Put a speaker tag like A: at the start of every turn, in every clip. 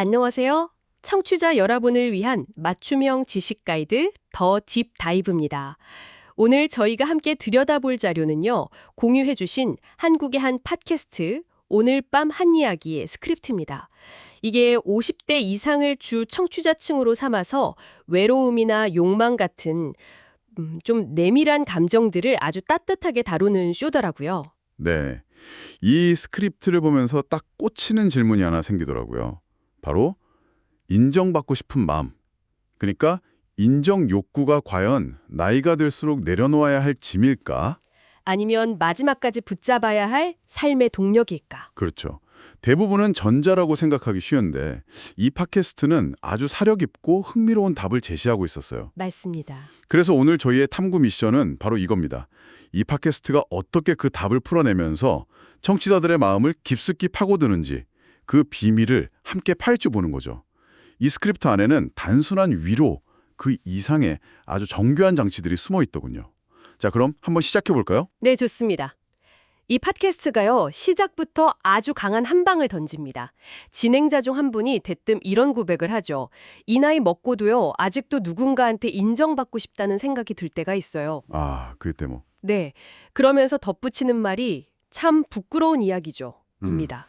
A: 안녕하세요. 청취자 여러분을 위한 맞춤형 지식 가이드 더 딥 다이브입니다. 오늘 저희가 함께 들여다볼 자료는요. 공유해 주신 한국의 한 팟캐스트 오늘 밤 한 이야기의 스크립트입니다. 이게 50대 이상을 주 청취자층으로 삼아서 외로움이나 욕망 같은 좀 내밀한 감정들을 아주 따뜻하게 다루는 쇼더라고요.
B: 네. 이 스크립트를 보면서 딱 꽂히는 질문이 하나 생기더라고요. 바로 인정받고 싶은 마음. 그러니까 인정 욕구가 과연 나이가 들수록 내려놓아야 할 짐일까?
A: 아니면 마지막까지 붙잡아야 할 삶의 동력일까?
B: 그렇죠. 대부분은 전자라고 생각하기 쉬운데 이 팟캐스트는 아주 사려 깊고 흥미로운 답을 제시하고 있었어요.
A: 맞습니다.
B: 그래서 오늘 저희의 탐구 미션은 바로 이겁니다. 이 팟캐스트가 어떻게 그 답을 풀어내면서 청취자들의 마음을 깊숙이 파고드는지 그 비밀을 함께 파헤쳐보는 거죠. 이 스크립트 안에는 단순한 위로, 그 이상의 아주 정교한 장치들이 숨어 있더군요. 자, 그럼 한번 시작해 볼까요?
A: 네, 좋습니다. 이 팟캐스트가요, 시작부터 아주 강한 한 방을 던집니다. 진행자 중 한 분이 대뜸 이런 고백을 하죠. 이 나이 먹고도요, 아직도 누군가한테 인정받고 싶다는 생각이 들 때가 있어요.
B: 아, 그때 뭐.
A: 네, 그러면서 덧붙이는 말이 참 부끄러운 이야기죠. 입니다.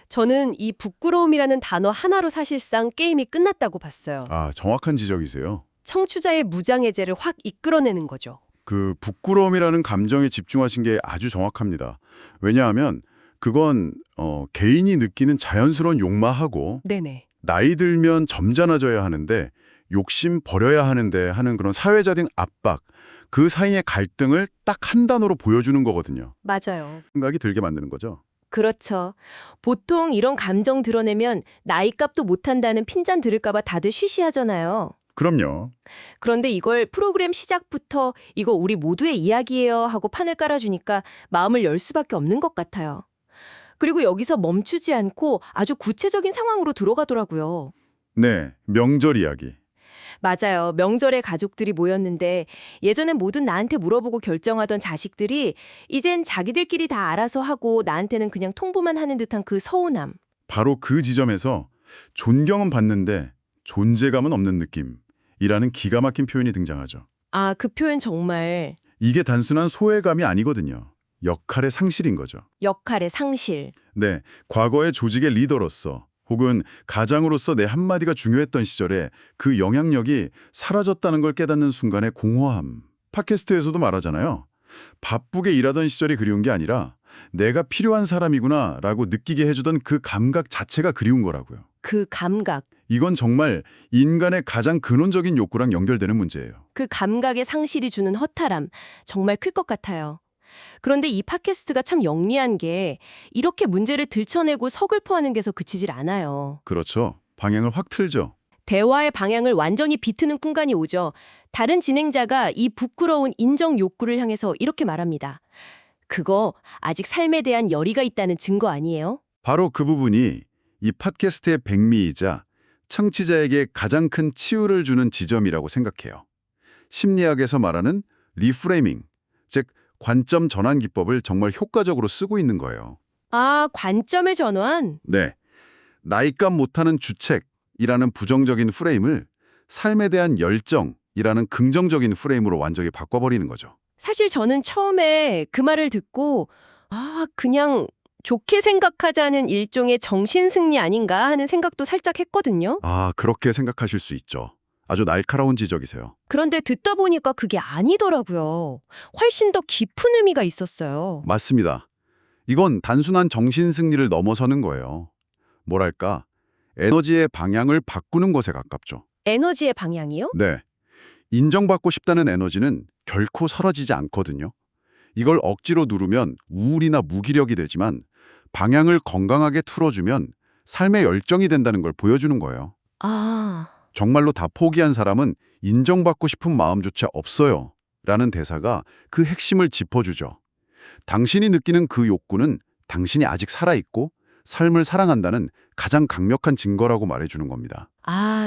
A: 저는 이 부끄러움이라는 단어 하나로 사실상 게임이 끝났다고 봤어요.
B: 아, 정확한 지적이세요.
A: 청취자의 무장해제를 확 이끌어내는 거죠.
B: 그 부끄러움이라는 감정에 집중하신 게 아주 정확합니다. 왜냐하면 그건 개인이 느끼는 자연스러운 욕망하고
A: 네네.
B: 나이 들면 점잖아져야 하는데 욕심 버려야 하는데 하는 그런 사회적인 압박, 그 사이의 갈등을 딱 한 단어로 보여주는 거거든요.
A: 맞아요.
B: 생각이 들게 만드는 거죠.
C: 그렇죠. 보통 이런 감정 드러내면 나이값도 못한다는 핀잔 들을까봐 다들 쉬쉬하잖아요.
B: 그럼요.
C: 그런데 이걸 프로그램 시작부터 이거 우리 모두의 이야기예요 하고 판을 깔아주니까 마음을 열 수밖에 없는 것 같아요. 그리고 여기서 멈추지 않고 아주 구체적인 상황으로 들어가더라고요.
B: 네, 명절 이야기.
C: 맞아요. 명절에 가족들이 모였는데 예전엔 뭐든 나한테 물어보고 결정하던 자식들이 이젠 자기들끼리 다 알아서 하고 나한테는 그냥 통보만 하는 듯한 그 서운함.
B: 바로 그 지점에서 존경은 받는데 존재감은 없는 느낌이라는 기가 막힌 표현이 등장하죠.
C: 아, 그 표현 정말
B: 이게 단순한 소외감이 아니거든요. 역할의 상실인 거죠.
C: 역할의 상실.
B: 네, 과거의 조직의 리더로서 혹은 가장으로서 내 한마디가 중요했던 시절에 그 영향력이 사라졌다는 걸 깨닫는 순간의 공허함. 팟캐스트에서도 말하잖아요. 바쁘게 일하던 시절이 그리운 게 아니라 내가 필요한 사람이구나 라고 느끼게 해주던 그 감각 자체가 그리운 거라고요.
C: 그 감각.
B: 이건 정말 인간의 가장 근원적인 욕구랑 연결되는 문제예요.
C: 그 감각의 상실이 주는 허탈함. 정말 클 것 같아요. 그런데 이 팟캐스트가 참 영리한 게 이렇게 문제를 들춰내고 서글퍼하는 게서 그치질 않아요.
B: 그렇죠. 방향을 확 틀죠.
C: 대화의 방향을 완전히 비트는 순간이 오죠. 다른 진행자가 이 부끄러운 인정 욕구를 향해서 이렇게 말합니다. 그거 아직 삶에 대한 열의가 있다는 증거 아니에요?
B: 바로 그 부분이 이 팟캐스트의 백미이자 청취자에게 가장 큰 치유를 주는 지점이라고 생각해요. 심리학에서 말하는 리프레이밍, 즉 관점 전환 기법을 정말 효과적으로 쓰고 있는 거예요.
C: 아, 관점의 전환?
B: 네, 나이값 못하는 주책이라는 부정적인 프레임을 삶에 대한 열정이라는 긍정적인 프레임으로 완전히 바꿔버리는 거죠.
C: 사실 저는 처음에 그 말을 듣고 그냥 좋게 생각하자는 일종의 정신승리 아닌가 하는 생각도 살짝 했거든요.
B: 아, 그렇게 생각하실 수 있죠. 아주 날카로운 지적이세요.
C: 그런데 듣다 보니까 그게 아니더라고요. 훨씬 더 깊은 의미가 있었어요.
B: 맞습니다. 이건 단순한 정신승리를 넘어서는 거예요. 뭐랄까, 에너지의 방향을 바꾸는 것에 가깝죠.
C: 에너지의 방향이요?
B: 네. 인정받고 싶다는 에너지는 결코 사라지지 않거든요. 이걸 억지로 누르면 우울이나 무기력이 되지만 방향을 건강하게 틀어주면 삶의 열정이 된다는 걸 보여주는 거예요.
C: 아,
B: 정말로 다 포기한 사람은 인정받고 싶은 마음조차 없어요. 라는 대사가 그 핵심을 짚어주죠. 당신이 느끼는 그 욕구는 당신이 아직 살아있고 삶을 사랑한다는 가장 강력한 증거라고 말해주는 겁니다.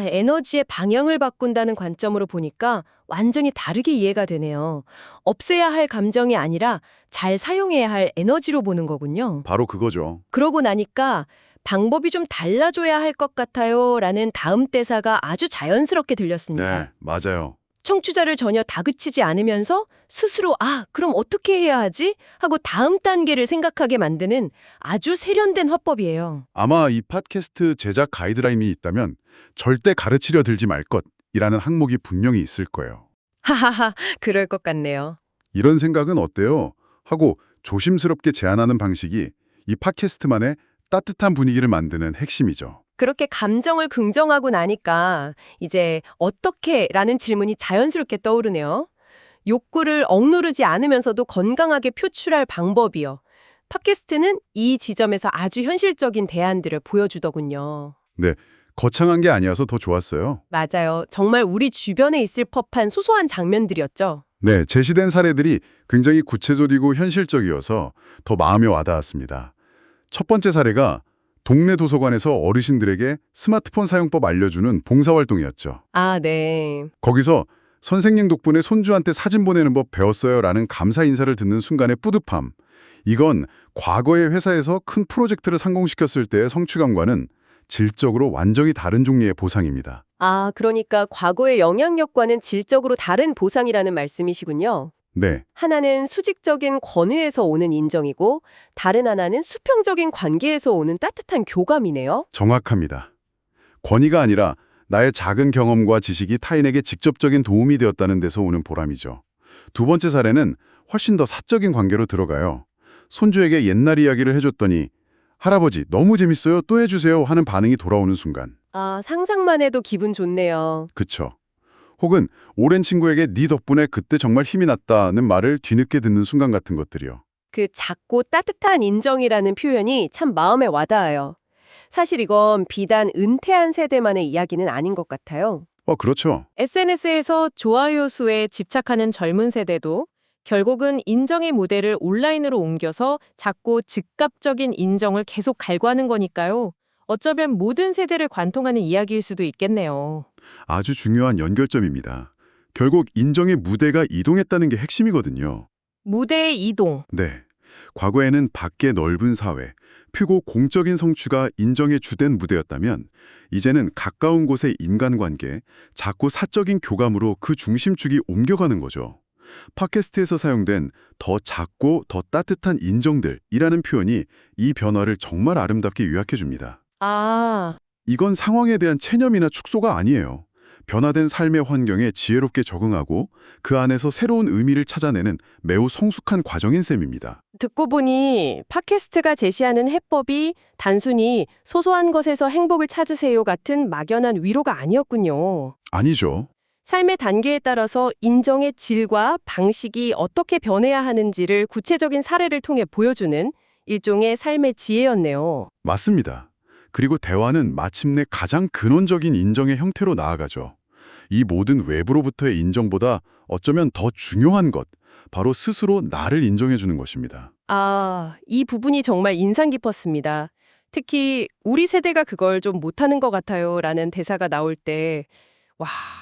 C: 에너지의 방향을 바꾼다는 관점으로 보니까 완전히 다르게 이해가 되네요. 없애야 할 감정이 아니라 잘 사용해야 할 에너지로 보는 거군요.
B: 바로 그거죠.
C: 그러고 나니까 방법이 좀 달라져야 할 것 같아요. 라는 다음 대사가 아주 자연스럽게 들렸습니다.
B: 네, 맞아요.
C: 청취자를 전혀 다그치지 않으면서 스스로 그럼 어떻게 해야 하지? 하고 다음 단계를 생각하게 만드는 아주 세련된 화법이에요.
B: 아마 이 팟캐스트 제작 가이드라인이 있다면 절대 가르치려 들지 말 것이라는 항목이 분명히 있을 거예요.
C: 하하하, 그럴 것 같네요.
B: 이런 생각은 어때요? 하고 조심스럽게 제안하는 방식이 이 팟캐스트만의 따뜻한 분위기를 만드는 핵심이죠.
C: 그렇게 감정을 긍정하고 나니까 이제 어떻게? 라는 질문이 자연스럽게 떠오르네요. 욕구를 억누르지 않으면서도 건강하게 표출할 방법이요. 팟캐스트는 이 지점에서 아주 현실적인 대안들을 보여주더군요.
B: 네, 거창한 게 아니어서 더 좋았어요.
C: 맞아요. 정말 우리 주변에 있을 법한 소소한 장면들이었죠.
B: 네, 제시된 사례들이 굉장히 구체적이고 현실적이어서 더 마음에 와닿았습니다. 첫 번째 사례가 동네 도서관에서 어르신들에게 스마트폰 사용법 알려주는 봉사활동이었죠.
C: 네.
B: 거기서 선생님 덕분에 손주한테 사진 보내는 법 배웠어요라는 감사 인사를 듣는 순간의 뿌듯함. 이건 과거의 회사에서 큰 프로젝트를 성공시켰을 때의 성취감과는 질적으로 완전히 다른 종류의 보상입니다.
C: 그러니까 과거의 영향력과는 질적으로 다른 보상이라는 말씀이시군요.
B: 네,
C: 하나는 수직적인 권위에서 오는 인정이고 다른 하나는 수평적인 관계에서 오는 따뜻한 교감이네요.
B: 정확합니다. 권위가 아니라 나의 작은 경험과 지식이 타인에게 직접적인 도움이 되었다는 데서 오는 보람이죠. 두 번째 사례는 훨씬 더 사적인 관계로 들어가요. 손주에게 옛날 이야기를 해줬더니 할아버지 너무 재밌어요 또 해주세요 하는 반응이 돌아오는 순간.
C: 상상만 해도 기분 좋네요.
B: 그쵸. 혹은 오랜 친구에게 네 덕분에 그때 정말 힘이 났다는 말을 뒤늦게 듣는 순간 같은 것들이요.
C: 그 작고 따뜻한 인정이라는 표현이 참 마음에 와닿아요. 사실 이건 비단 은퇴한 세대만의 이야기는 아닌 것 같아요.
B: 그렇죠.
D: SNS에서 좋아요 수에 집착하는 젊은 세대도 결국은 인정의 무대를 온라인으로 옮겨서 작고 즉각적인 인정을 계속 갈구하는 거니까요. 어쩌면 모든 세대를 관통하는 이야기일 수도 있겠네요.
B: 아주 중요한 연결점입니다. 결국 인정의 무대가 이동했다는 게 핵심이거든요.
C: 무대의 이동.
B: 네. 과거에는 밖의 넓은 사회, 크고 공적인 성취가 인정의 주된 무대였다면 이제는 가까운 곳의 인간관계, 작고 사적인 교감으로 그 중심축이 옮겨가는 거죠. 팟캐스트에서 사용된 더 작고 더 따뜻한 인정들이라는 표현이 이 변화를 정말 아름답게 요약해 줍니다. 이건 상황에 대한 체념이나 축소가 아니에요. 변화된 삶의 환경에 지혜롭게 적응하고 그 안에서 새로운 의미를 찾아내는 매우 성숙한 과정인 셈입니다.
D: 듣고 보니 팟캐스트가 제시하는 해법이 단순히 소소한 것에서 행복을 찾으세요 같은 막연한 위로가 아니었군요.
B: 아니죠.
D: 삶의 단계에 따라서 인정의 질과 방식이 어떻게 변해야 하는지를 구체적인 사례를 통해 보여주는 일종의 삶의 지혜였네요.
B: 맞습니다. 그리고 대화는 마침내 가장 근원적인 인정의 형태로 나아가죠. 이 모든 외부로부터의 인정보다 어쩌면 더 중요한 것, 바로 스스로 나를 인정해주는 것입니다.
D: 이 부분이 정말 인상 깊었습니다. 특히 우리 세대가 그걸 좀 못하는 것 같아요 라는 대사가 나올 때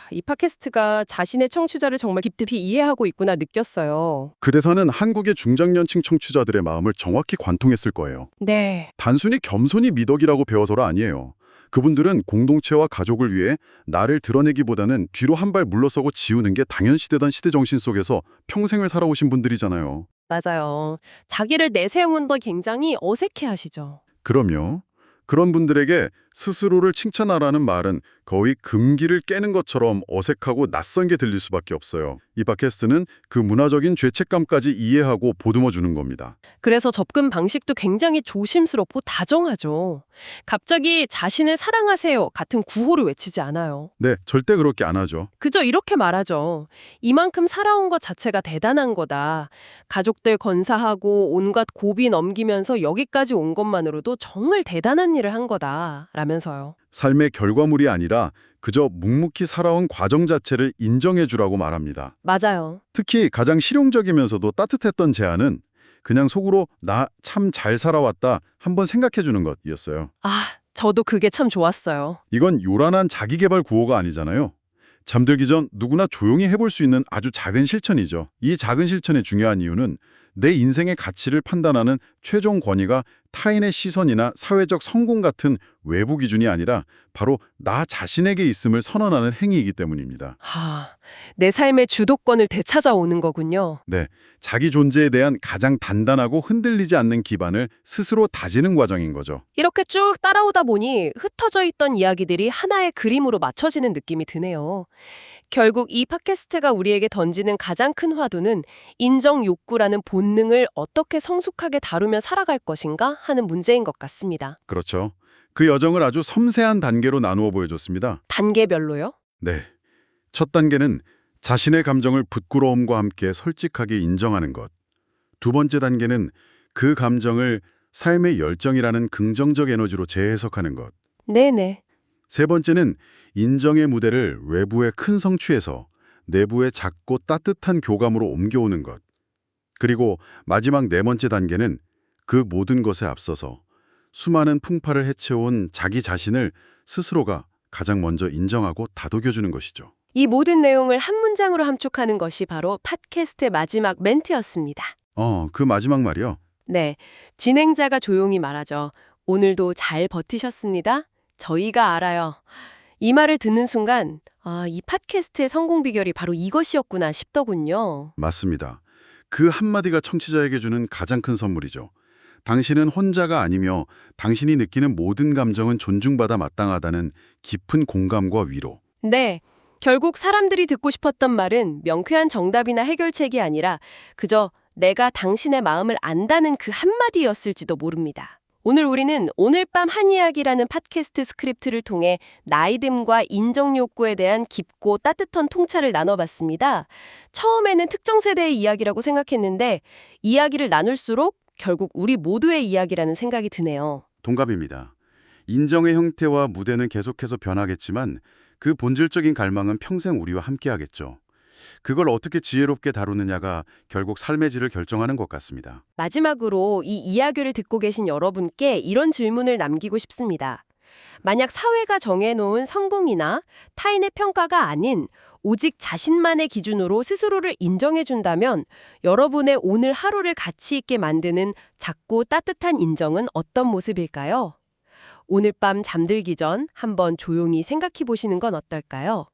D: 이 팟캐스트가 자신의 청취자를 정말 깊이 이해하고 있구나 느꼈어요.
B: 그 대사는 한국의 중장년층 청취자들의 마음을 정확히 관통했을 거예요.
D: 네.
B: 단순히 겸손히 미덕이라고 배워서가 아니에요. 그분들은 공동체와 가족을 위해 나를 드러내기보다는 뒤로 한 발 물러서고 지우는 게 당연시되던 시대 정신 속에서 평생을 살아오신 분들이잖아요.
D: 맞아요. 자기를 내세우는 걸 굉장히 어색해하시죠.
B: 그럼요. 그런 분들에게 스스로를 칭찬하라는 말은 거의 금기를 깨는 것처럼 어색하고 낯선 게 들릴 수밖에 없어요. 이 팟캐스트는 그 문화적인 죄책감까지 이해하고 보듬어주는 겁니다.
C: 그래서 접근 방식도 굉장히 조심스럽고 다정하죠. 갑자기 자신을 사랑하세요 같은 구호를 외치지 않아요.
B: 네, 절대 그렇게 안 하죠.
C: 그저 이렇게 말하죠. 이만큼 살아온 것 자체가 대단한 거다. 가족들 건사하고 온갖 고비 넘기면서 여기까지 온 것만으로도 정말 대단한 일을 한 거다. 라면서요.
B: 삶의 결과물이 아니라 그저 묵묵히 살아온 과정 자체를 인정해주라고 말합니다.
C: 맞아요.
B: 특히 가장 실용적이면서도 따뜻했던 제안은 그냥 속으로 나 참 잘 살아왔다 한번 생각해주는 것이었어요.
C: 저도 그게 참 좋았어요.
B: 이건 요란한 자기계발 구호가 아니잖아요. 잠들기 전 누구나 조용히 해볼 수 있는 아주 작은 실천이죠. 이 작은 실천의 중요한 이유는 내 인생의 가치를 판단하는 최종 권위가 타인의 시선이나 사회적 성공 같은 외부 기준이 아니라 바로 나 자신에게 있음을 선언하는 행위이기 때문입니다.
A: 내 삶의 주도권을 되찾아오는 거군요.
B: 네, 자기 존재에 대한 가장 단단하고 흔들리지 않는 기반을 스스로 다지는 과정인 거죠.
A: 이렇게 쭉 따라오다 보니 흩어져 있던 이야기들이 하나의 그림으로 맞춰지는 느낌이 드네요. 결국 이 팟캐스트가 우리에게 던지는 가장 큰 화두는 인정 욕구라는 본능을 어떻게 성숙하게 다루며 살아갈 것인가 하는 문제인 것 같습니다.
B: 그렇죠. 그 여정을 아주 섬세한 단계로 나누어 보여줬습니다.
A: 단계별로요?
B: 네. 첫 단계는 자신의 감정을 부끄러움과 함께 솔직하게 인정하는 것. 두 번째 단계는 그 감정을 삶의 열정이라는 긍정적 에너지로 재해석하는 것.
A: 네네.
B: 세 번째는 인정의 무대를 외부의 큰 성취에서 내부의 작고 따뜻한 교감으로 옮겨오는 것. 그리고 마지막 네 번째 단계는 그 모든 것에 앞서서 수많은 풍파를 헤쳐온 자기 자신을 스스로가 가장 먼저 인정하고 다독여주는 것이죠.
A: 이 모든 내용을 한 문장으로 함축하는 것이 바로 팟캐스트의 마지막 멘트였습니다.
B: 그 마지막 말이요.
A: 네, 진행자가 조용히 말하죠. 오늘도 잘 버티셨습니다. 저희가 알아요. 이 말을 듣는 순간 이 팟캐스트의 성공 비결이 바로 이것이었구나 싶더군요.
B: 맞습니다. 그 한마디가 청취자에게 주는 가장 큰 선물이죠. 당신은 혼자가 아니며 당신이 느끼는 모든 감정은 존중받아 마땅하다는 깊은 공감과 위로.
A: 네, 결국 사람들이 듣고 싶었던 말은 명쾌한 정답이나 해결책이 아니라 그저 내가 당신의 마음을 안다는 그 한마디였을지도 모릅니다. 오늘 우리는 오늘 밤 한 이야기라는 팟캐스트 스크립트를 통해 나이듦과 인정 욕구에 대한 깊고 따뜻한 통찰을 나눠봤습니다. 처음에는 특정 세대의 이야기라고 생각했는데 이야기를 나눌수록 결국 우리 모두의 이야기라는 생각이 드네요.
B: 동갑입니다. 인정의 형태와 무대는 계속해서 변하겠지만 그 본질적인 갈망은 평생 우리와 함께하겠죠. 그걸 어떻게 지혜롭게 다루느냐가 결국 삶의 질을 결정하는 것 같습니다.
A: 마지막으로 이 이야기를 듣고 계신 여러분께 이런 질문을 남기고 싶습니다. 만약 사회가 정해놓은 성공이나 타인의 평가가 아닌 오직 자신만의 기준으로 스스로를 인정해준다면 여러분의 오늘 하루를 가치 있게 만드는 작고 따뜻한 인정은 어떤 모습일까요? 오늘 밤 잠들기 전 한번 조용히 생각해 보시는 건 어떨까요?